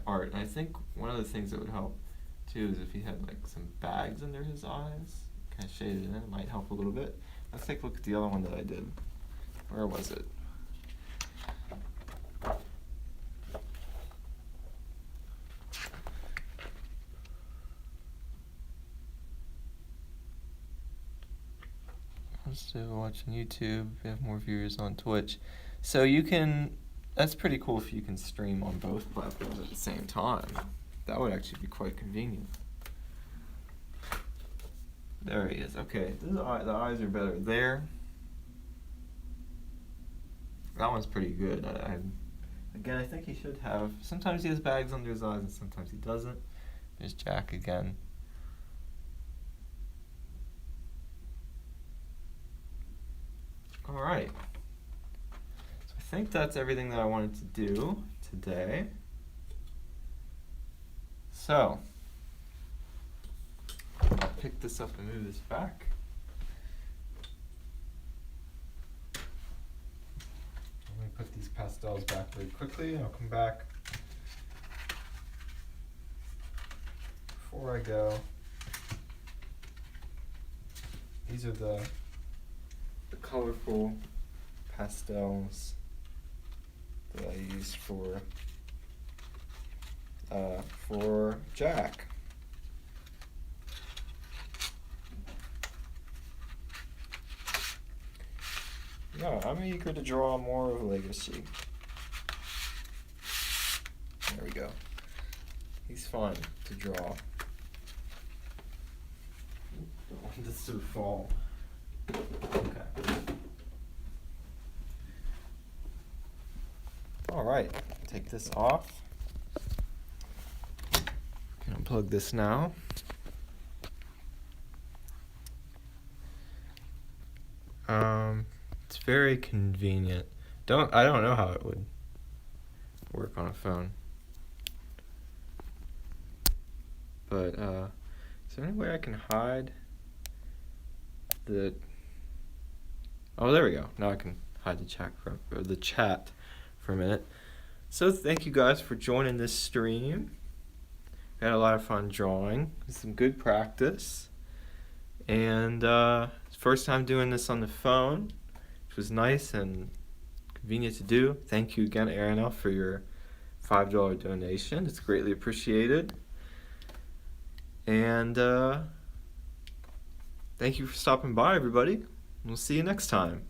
art. And I think one of the things that would help too is if he had like some bags under his eyes, kind of shaded in. It might help a little bit. Let's take a look at the other one that I did. Where was it? I'm still watching YouTube. We have more viewers on Twitch. So you can, that's pretty cool if you can stream on both platforms at the same time. That would actually be quite convenient. There he is. Okay, the eyes are better there. That one's pretty good. Again, I think he should have, sometimes he has bags under his eyes and sometimes he doesn't. There's Jack again. Alright. So I think that's everything that I wanted to do today. So, I'll pick this up and move this back. Let me put these pastels back very quickly and I'll come back. Before I go, these are the colorful pastels that I used for Jack. Yeah, I'm eager to draw more of Legosi. There we go. He's fun to draw. this to fall. Okay. All right, take this off. Can unplug this now. It's very convenient. I don't know how it would work on a phone. But is there any way I can hide the? Oh, there we go. Now I can hide the chat for a minute. So thank you guys for joining this stream. We had a lot of fun drawing. Some good practice. And first time doing this on the phone, which was nice and convenient to do. Thank you again, Aaron, for your $5 donation. It's greatly appreciated. And thank you for stopping by, everybody. We'll see you next time.